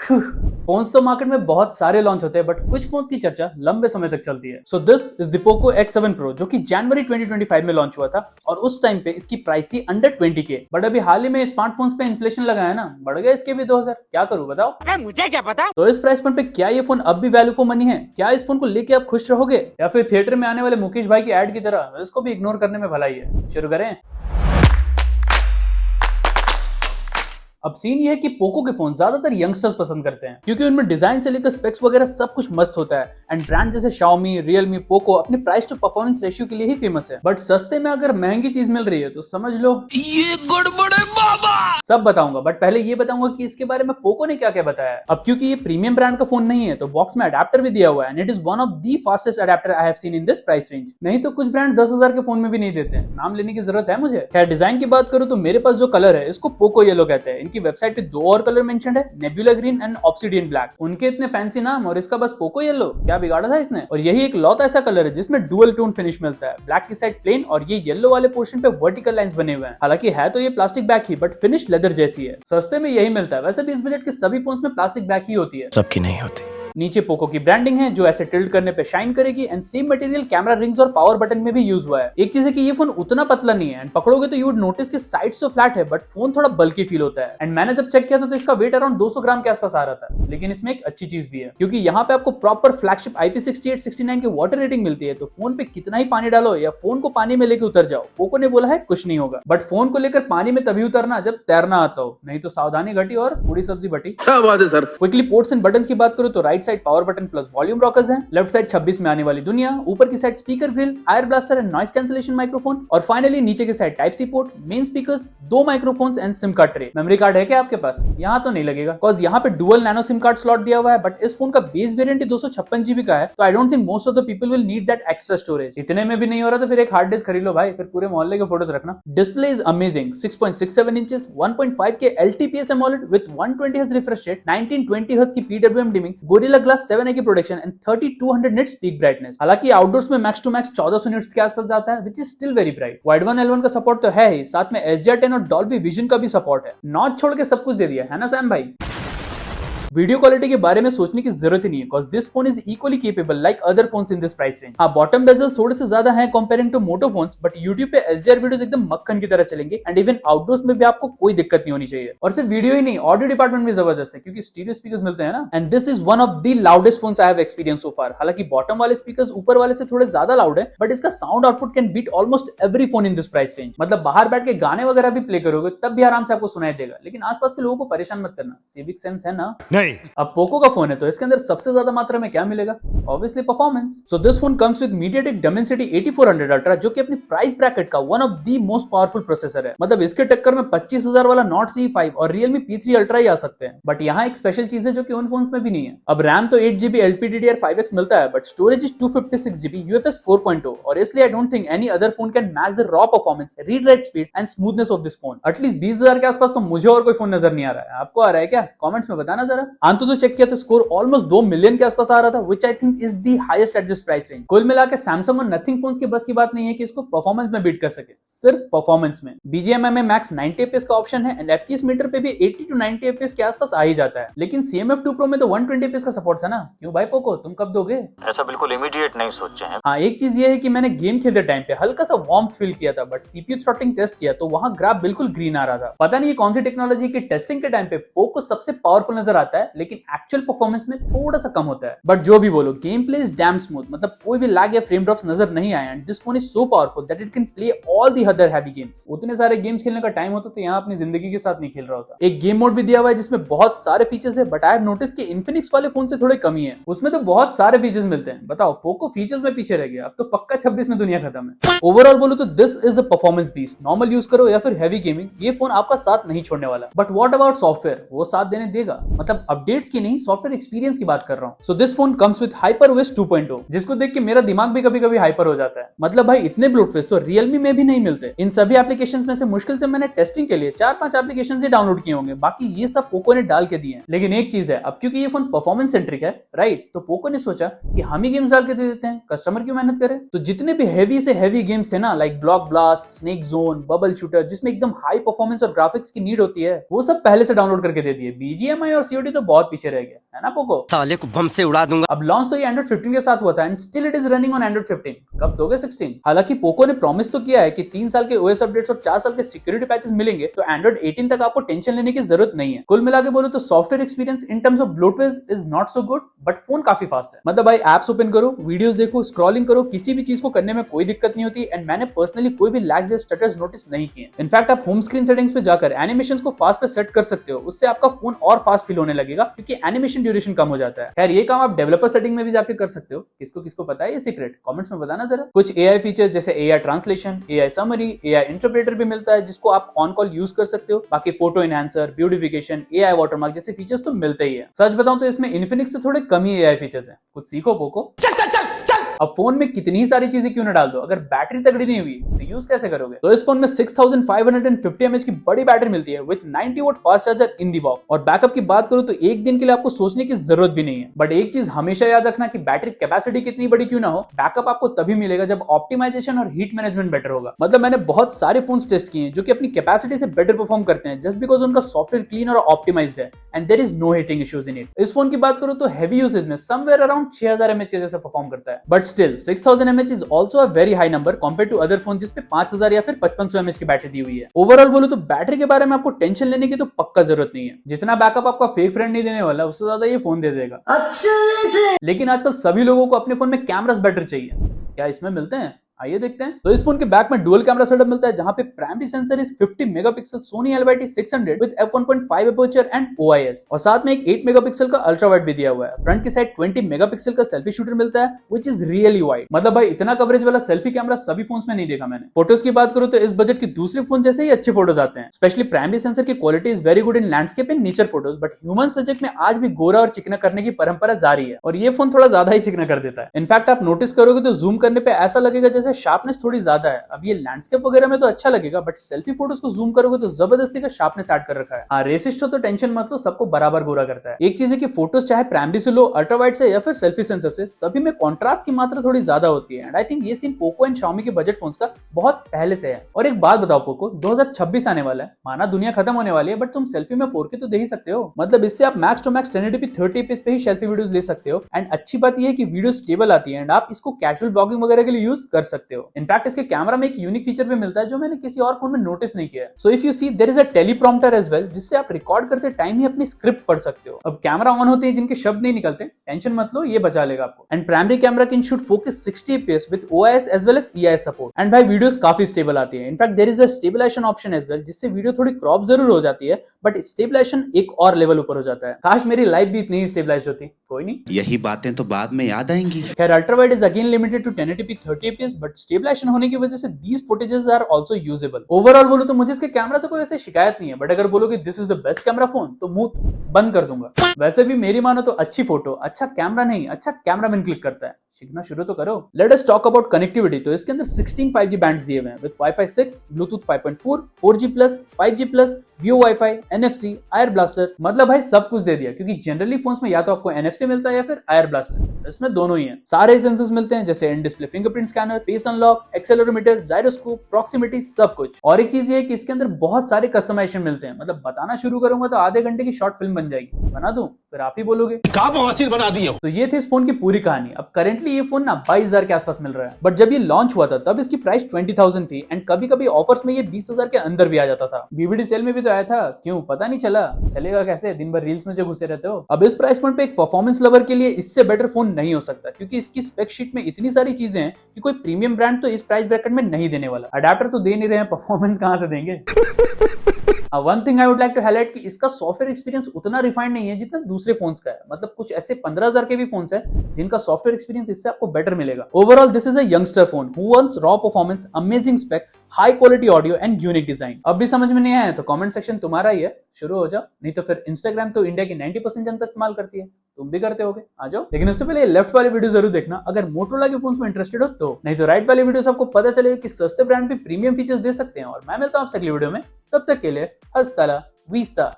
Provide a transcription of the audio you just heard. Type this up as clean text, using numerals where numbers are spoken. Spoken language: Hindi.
फोन्स तो मार्केट में बहुत सारे लॉन्च होते हैं, बट कुछ फोन्स की चर्चा लंबे समय तक चलती है। So this is the Poco X7 Pro, जो कि जनवरी 2025 में लॉन्च हुआ था और उस टाइम पे इसकी प्राइस थी अंडर 20K। बट अभी हाल ही में स्मार्टफोन्स पे इन्फ्लेशन लगा है ना, बढ़ गए इसके भी 2000। क्या करूं बताओ? मुझे क्या पता। तो इस प्राइस पॉइंट पे क्या ये फोन अब भी वैल्यू फॉर मनी है? क्या इस फोन को लेके आप खुश रहोगे, या फिर थिएटर में आने वाले मुकेश भाई की एड की तरह इसको भी इग्नोर करने में भलाई है? शुरू करें। अब सीन ये है कि पोको के फोन ज्यादातर यंगस्टर्स पसंद करते हैं, क्योंकि उनमें डिजाइन से लेकर स्पेक्स वगैरह सब कुछ मस्त होता है। एंड ब्रांड जैसे Xiaomi, Realme, पोको अपने प्राइस टू परफॉर्मेंस रेशियो के लिए ही फेमस है। बट सस्ते में अगर महंगी चीज मिल रही है तो समझ लो ये गड़बड़ है बाबा। सब बताऊंगा, बट पहले ये बताऊंगा कि इसके बारे में पोको ने क्या क्या बताया है। अब क्योंकि ये प्रीमियम ब्रांड का फोन नहीं है तो बॉक्स में अडेप्टर भी दिया हुआ है, and it is one of the fastest adapter I have seen in this price range. नहीं तो कुछ ब्रांड 10,000 के फोन में भी नहीं देते हैं। नाम लेने की जरूरत है मुझे? खैर, डिजाइन की बात करूं तो मेरे पास जो कलर है इसको पोको येलो कहते हैं। इनकी वेबसाइट पे दो और कलर मेंशन्ड है, nebula green and obsidian black. उनके इतने फैंसी नाम और इसका बस पोको येलो, क्या बिगाड़ा था इसने? और यही एक लौता ऐसा कलर है जिसमें डुअल टोन फिनिश मिलता है। ब्लैक की साइड प्लेन और ये येलो वाले पोर्शन पे वर्टिकल लाइंस बने हुए हैं। हालांकि है तो ये plastic back he, but finish leather जैसी है। सस्ते में यही मिलता है। वैसे भी इस बजट के सभी फोन्स में प्लास्टिक बैक ही होती है, सबकी नहीं होती। नीचे पोको की ब्रांडिंग है जो ऐसे टिल्ट करने पे शाइन करेगी, and same material camera rings और पावर बटन में भी यूज हुआ है। एक चीज है कि ये फोन उतना पतला नहीं है, एंड पकड़ोगे तो यू वुड नोटिस कि साइड्स तो फ्लैट है, बट फोन थोड़ा बल्की फील होता है। एंड मैंने जब चेक किया था तो इसका वेट अराउंड 200 ग्राम के आसपास आ रहा था। लेकिन इसमें एक अच्छी चीज भी है, क्योंकि यहाँ पे आपको प्रॉपर फ्लैगशिप IP68 69 की वाटर रेटिंग मिलती है। तो फोन पे कितना ही पानी डालो या फोन को पानी में लेकर उतर जाओ, पोको ने बोला है कुछ नहीं होगा। बट फोन को लेकर पानी में तभी उतरना जब तैरना आता हो, नहीं तो सावधानी घटी और पूरी सब्जी बटी। क्या बात है sir. Quickly ports and buttons की बात करूं तो right side power button plus volume rockers हैं, लेफ्ट साइड 26 में आने वाली दुनिया, ऊपर की side speaker grille, IR blaster and noise cancellation microphone, और फाइनली नीचे की side type C port, main speakers, दो microphones and SIM card tray. Memory card है क्या आपके पास? यहाँ तो नहीं लगेगा, बिकॉज़ यहाँ पे dual nano SIM card slot दिया हुआ है। बट इस फोन का बेस वेरिएंट 256 GB का है, तो I don't think most of the people will need that extra storage. इतने में भी नहीं हो रहा तो फिर एक हार्ड डिस्क खरीद लो भाई, फिर पूरे मोहल्ले के फोटोज रखना। Display is amazing, 6.67 inches, 1.5K LTPS AMOLED with 120 Hz refresh rate, 1920 Hz की PWM dimming, gorilla glass 7A की production and 3200 nits peak brightness. हालांकि आउटडोर्स में मैक्स टू मैक्स 1400 निट्स के आसपास जाता है, which is still very bright. Wide one L1 का सपोर्ट तो है ही, साथ में SDR10 और डॉल्बी विजन का भी सपोर्ट है। नॉच छोड़ के सब कुछ दे दिया है ना सैम भाई? वीडियो क्वालिटी के बारे में सोचने की जरूरत ही नहीं है, because this phone is equally capable like other phones in this price range. हाँ, बॉटम बेजल्स थोड़े से ज्यादा हैं comparing to Moto phones, but YouTube पे HDR वीडियोस एकदम मक्खन की तरह चलेंगे, एंड इवन आउटडोर्स में भी आपको कोई दिक्कत नहीं होनी चाहिए। और सिर्फ वीडियो ही नहीं, ऑडियो डिपार्टमेंट भी जबरदस्त है, क्योंकि स्टीरियो स्पीकर्स मिलते हैं ना। And this is one of the loudest phones I have experience so far. हालांकि बॉटम वाले स्पीकर्स ऊपर वाले से थोड़े ज्यादा लाउड है, बट इसका sound output can beat almost every phone in this price range. मतलब बाहर बैठ के गाने वगैरह भी प्ले करोगे तब भी आराम से आपको सुनाई देगा, लेकिन आसपास के लोगों को परेशान मत करना, सिविक सेंस है ना? नहीं। अब पोको का फोन है तो इसके अंदर सबसे ज्यादा मात्रा में क्या मिलेगा? Obviously performance. So this phone comes with MediaTek Dimensity 8400 Ultra, जो कि अपनी प्राइस ब्रैकेट का one of the most powerful processor है। मतलब इसके टक्कर में 25,000 वाला Note CE5 और Realme P3 Ultra ही आ सकते हैं। बट यहाँ एक स्पेशल चीज है जो कि उन फोन्स में भी नहीं है। अब रैम तो 8GB LPDDR5X मिलता है, but storage is 256GB UFS 4.0, और इसलिए I don't think any other phone can match the raw performance, read write speed and smoothness of this phone. At least 20,000 के आसपास तो मुझे और कोई फोन नजर नहीं आ रहा है। आपको आ रहा है क्या? कमेंट्स में बताना जरा। आंतु तो चेक किया तो स्कोर ऑलमोस्ट 2 मिलियन के आसपास आ रहा था, which I think is the highest at this price range। कुल मिलाकर सैमसंग और नथिंग फोन्स की बस की बात नहीं है कि इसको परफॉर्मेंस में बीट कर सके, सिर्फ परफॉर्मेंस में। BGMI में मैक्स 90 FPS का ऑप्शन है, एंड FPS मीटर पे भी 80 to 90 FPS के आसपास आ ही जाता है। लेकिन CMF2 Pro में तो 120 FPS का सपोर्ट था ना। क्यों भाई पोको, तुम कब दोगे? ऐसा बिल्कुल इमीडिएट नहीं सोचे हैं। हाँ, एक चीज ये है कि मैंने गेम खेलते टाइम पे हल्का सा वार्म फील किया था, बट CPU थ्रॉटलिंग टेस्ट किया तो वहां ग्राफ बिल्कुल ग्रीन आ रहा था। पता नहीं ये कौन सी टेक्नोलॉजी की टेस्टिंग के टाइम पे पोको सबसे पावरफुल नजर आता है, लेकिन एक्चुअल परफॉर्मेंस में थोड़ा सा कम होता है। बट जो भी बोलो, game play is damn smooth, मतलब कोई भी लैग या फ्रेम ड्रॉप्स नजर नहीं आए, and this phone is so powerful that it can play all the other heavy games. उतने सारे गेम्स खेलने का टाइम होता तो यहाँ अपनी जिंदगी के साथ नहीं खेल रहा होता। एक गेम मोड भी दिया हुआ है जिसमें बहुत सारे फीचर्स है, बट आई हैव नोटिस कि इन्फिनिक्स वाले फोन से थोड़ी कमी है। उसमें तो बहुत सारे फीचर्स मिलते हैं। बताओ, पोको फीचर्स में पीछे रह गया। अब तो पक्का 26 में दुनिया खत्म है। ओवरऑल बोलो तो this is a performance beast. Normal use करो या फिर हैवी गेमिंग, ये फोन आपका साथ नहीं छोड़ने वाला। But what about software? वो साथ देने देगा, मतलब अपडेट्स की नहीं, सॉफ्टवेयर एक्सपीरियंस की बात कर रहा हूँ। So this phone comes with HyperOS 2.0, जिसको देख के मेरा दिमाग भी कभी कभी हाइपर हो जाता है। मतलब भाई इतने ब्लूटूथ तो Realme में भी नहीं मिलते। इन सभी एप्लीकेशंस में से मुश्किल से मैंने टेस्टिंग के लिए 4-5 एप्लीकेशंस ही डाउनलोड किए होंगे, बाकी ये सब पोको ने डाल के दिए हैं। लेकिन एक चीज है, अब क्योंकि ये फोन परफॉर्मेंस सेंट्रिक है, राइट, तो पोको ने सोचा कि हम ही गेम्स डाल के दे देते हैं, कस्टमर क्यों मेहनत करे। तो जितने भी हैवी से हैवी गेम्स थे ना, like block blast, snake zone, bubble shooter, जिसमें एकदम हाई परफॉर्मेंस और ग्राफिक्स की नीड होती है, वो सब पहले से डाउनलोड करके दे दिए। BGMI और COD तो बहुत पीछे रह गया है ना पोको। साले को बम से उड़ा दूंगा। अब लॉन्च तो ये एंड्रॉइड 15 के साथ हुआ था and still it is running on Android 15। कब दोगे 16? हालांकि पोको ने प्रॉमिस तो किया है कि 3 साल के ओएस अपडेट्स और 4 साल के सिक्योरिटी पैचेस मिलेंगे, तो एंड्रॉइड 18 तक आपको टेंशन लेने की जरूरत नहीं है। कुल मिलाकर बोलो तो software experience in terms of bloatware is not so good, but phone काफी फास्ट है। मतलब भाई एप्स ओपन करो, वीडियोस देखो, स्क्रॉलिंग करो, किसी भी चीज को करने में कोई दिक्कत नहीं होती एंड मैंने पर्सनली कोई भी लैग्स या स्टटर्स नोटिस नहीं किए। इनफैक्ट आप होम स्क्रीन सेटिंग्स पे जाकर एनिमेशंस को फास्ट पे सेट कर सकते हो, उससे आपका फोन और फास्ट फील होने लगेगा क्योंकि एनिमेशन ड्यूरेशन कम हो जाता है। खैर ये काम आप डेवलपर सेटिंग में भी जाके कर सकते हो। किसको किसको पता है ये सीक्रेट, कमेंट्स में बताना जरा। कुछ एआई फीचर्स जैसे AI translation, AI summary, AI interpreter भी मिलता है जिसको आप ऑन कॉल यूज कर सकते हो। बाकी photo enhancer, beautification, AI watermark जैसे फीचर्स तो मिलते ही है। सच बताऊं तो इसमें इन्फिनिक्स से थोड़े कम ही एआई फीचर्स हैं। कुछ सीखो पोको। अब फोन में कितनी ही सारी चीजें क्यों न डाल दो, अगर बैटरी तगड़ी नहीं हुई तो यूज कैसे करोगे? तो इस फोन में 6550 mAh की बड़ी बैटरी मिलती है with 90 volt fast charger in the box. और बैकअप की बात करूं तो एक दिन के लिए आपको सोचने की जरूरत भी नहीं है। बट एक चीज हमेशा याद रखना कि बैटरी कैपेसिटी कितनी बड़ी क्यों ना हो, बैकअप आपको तभी मिलेगा जब ऑप्टिमाइजेशन और हीट मैनेजमेंट बेटर होगा। मतलब मैंने बहुत सारे फोन टेस्ट किए हैं जो कि अपनी कैपेसिटी से बेटर परफॉर्म करते हैं जस्ट बिकॉज उनका सॉफ्टवेयर क्लीन और ऑप्टिमाइज्ड है and there is no heating issues in it. इस फोन की बात करूं तो हेवी यूसेज में समवेयर अराउंड 6000 mAh जैसे परफॉर्म करता है, but still 6000 mAh is also a very high number compared to other phone जिसपे 5000 या फिर 5500 mAh की बैटरी दी हुई है। ओवरऑल बोलो तो बैटरी के बारे में आपको टेंशन लेने की तो पक्का जरूरत नहीं है। जितना बैकअप आपका फेक फ्रेंड नहीं देने वाला उससे ज्यादा ये फोन दे देगा। अच्छा लेकिन आजकल सभी लोगों को अपने फोन में कैमरास बेटर चाहिए, क्या इसमें मिलते हैं? आइए देखते हैं। तो इस फोन के बैक में डुअल कैमरा सेटअप मिलता है जहां पे primary sensor is 50 megapixel Soni LYT 600 with f1.5 aperture and OIS, और साथ में एक 8 मेगापिक्सल का अल्ट्रा वाइड भी दिया हुआ है। फ्रंट की साइड 20 मेगापिक्सल का सेल्फी शूटर मिलता है व्हिच इज रियली वाइड। मतलब भाई इतना कवरेज वाला सेल्फी कैमरा सभी फोन्स में नहीं देखा मैंने। फोटोज की बात करूं तो इस बजट के दूसरे फोन जैसे ही अच्छे फोटोज आते हैं। स्पेशली प्राइमरी सेंसर की quality is very good in landscape and nature photos, but human subject में आज भी गोरा और चिकना करने की परंपरा जारी है और ये फोन थोड़ा ज्यादा ही चिकना कर देता है। इनफैक्ट आप नोटिस करोगे तो जूम करने पे ऐसा लगेगा जैसे शार्पनेस थोड़ी ज्यादा है। अब ये लैंडस्केप वगैरह में तो अच्छा लगेगा, बट सेल्फी फोटोज को जूम करोगे तो जबरदस्ती का शार्पनेस ऐड कर रखा है। हाँ रेसिस्ट हो तो टेंशन मत लो, सबको बराबर गोरा करता है। एक चीज है कि फोटोज चाहे प्राइमरी से लो, अल्ट्रा वाइड से या फिर सेल्फी सेंसर से, सभी में कॉन्ट्रास्ट की मात्रा थोड़ी ज्यादा होती है एंड आई थिंक ये सीन पोको एंड Xiaomi के बजट फोन्स का बहुत पहले से है। और एक बात बताओ पोको, 2026 आने वाला है, माना दुनिया खत्म होने वाली है, बट तुम सेल्फी में 4K तो दे ही सकते हो। मतलब इससे आप max to max 1080p 30fps पे ही सेल्फी वीडियोस ले सकते हो एंड अच्छी बात यह है कि वीडियो स्टेबल आती है एंड आप इसको कैजुअल ब्लॉगिंग वगैरह के लिए यूज कर सकते हो। इनफैक्ट इसके कैमरा में एक यूनिक फीचर भी मिलता है जो मैंने किसी और फोन में नोटिस नहीं किया है। So if you see there is a teleprompter as well, जिससे आप रिकॉर्ड करते टाइम ही अपनी स्क्रिप्ट पढ़ सकते हो। अब कैमरा ऑन होते हैं जिनके शब्द नहीं निकलते, टेंशन मत लो, ये बचा लेगा आपको। And primary camera can shoot focus 60 fps with OIS as well as EIS support and भाई वीडियोस काफी स्टेबल आती है। In fact there is a stabilization option as well, जिससे वीडियो थोड़ी क्रॉप जरूर हो जाती है बट स्टेबलाइजेशन एक और लेवल ऊपर हो जाता है। काश मेरी लाइफ भी इतनी ही स्टेबलाइज्ड होती, कोई नहीं, यही बातें तो बाद में याद आएंगी। खैर ultra wide is again limited to 1080p 30fps, but stabilization होने की वजह से these footages are also usable. Overall बोलो तो मुझे इसके कैमरा से कोई वैसे शिकायत नहीं है, बट अगर बोलोगे this is the best camera phone तो मुंह बंद कर दूंगा। वैसे भी मेरी मानो तो अच्छी फोटो अच्छा कैमरा नहीं, अच्छा कैमरामैन क्लिक करता है। सीखना शुरू तो करो। Let us talk about connectivity. तो इसके अंदर 16 5G बैंड्स दिए हुए हैं with Wi-Fi 6, Bluetooth 5.4, 4G+, 5G+, View Wi-Fi, NFC, Air Blaster। मतलब भाई सब कुछ दे दिया, क्योंकि जनरली फोन्स में या तो आपको NFC मिलता है या फिर Air Blaster, इसमें दोनों ही हैं। सारे सेंसर्स मिलते हैं जैसे in display fingerprint scanner, face unlock, accelerometer, gyroscope, proximity, सब कुछ। और एक चीज ये है कि इसके अंदर बहुत सारे कस्टमाइजेशन मिलते हैं। मतलब बताना शुरू करूंगा तो आधे घंटे की शॉर्ट फिल्म बन जाएगी। बना दूं फिर आप ही बोलोगे क्या बवासीर बना दिए हो। तो ये थी इस फोन की पूरी कहानी। अब करेंटली ये फोन ना 22,000 के आसपास मिल रहा है, बट जब ये लॉन्च हुआ था तब इसकी प्राइस 20,000 थी एंड कभी कभी ऑफर्स में ये 20,000 के अंदर भी आ जाता था। BBD सेल में भी तो आया था, क्यों पता नहीं चला? चलेगा कैसे, दिन भर रील्स में जो घुसे रहते हो। अब इस प्राइस पॉइंट पे एक परफॉर्मेंस लवर के लिए इससे बेटर फोन नहीं हो सकता, क्योंकि इसकी स्पेक शीट में इतनी सारी चीजें हैं कि कोई प्रीमियम ब्रांड तो इस प्राइस ब्रैकेट में नहीं देने वाला। अडेप्टर तो दे नहीं रहे हैं, परफॉर्मेंस कहां से देंगे? One thing I would like to highlight कि इसका सॉफ्टवेयर एक्सपीरियंस उतना रिफाइंड नहीं है जितना दूसरे फोन्स का है। मतलब कुछ ऐसे 15,000 के भी फोन्स है जिनका सॉफ्टवेयर एक्सपीरियंस इससे आपको बेटर मिलेगा। Overall this is a youngster phone who wants raw performance, amazing spec, high quality audio and unique design. अब भी समझ में नहीं आया तो कमेंट सेक्शन तुम्हारा ही है, शुरू हो जाओ। नहीं तो फिर इंस्टाग्राम तो इंडिया की 90% जनता इस्तेमाल करती है, तुम भी करते होगे, आ जाओ। लेकिन उससे पहले लेफ्ट वाली वीडियो जरूर देखना अगर मोटोरोला के फोन्स में इंटरेस्टेड हो तो, नहीं तो राइट वाली वीडियो से आपको पता चलेगा कि सस्ते ब्रांड भी प्रीमियम फीचर्स दे सकते हैं। और मैं मिलता हूं आपसे अगली वीडियो में, तब तक के लिए हस्ता ला वीस्ता।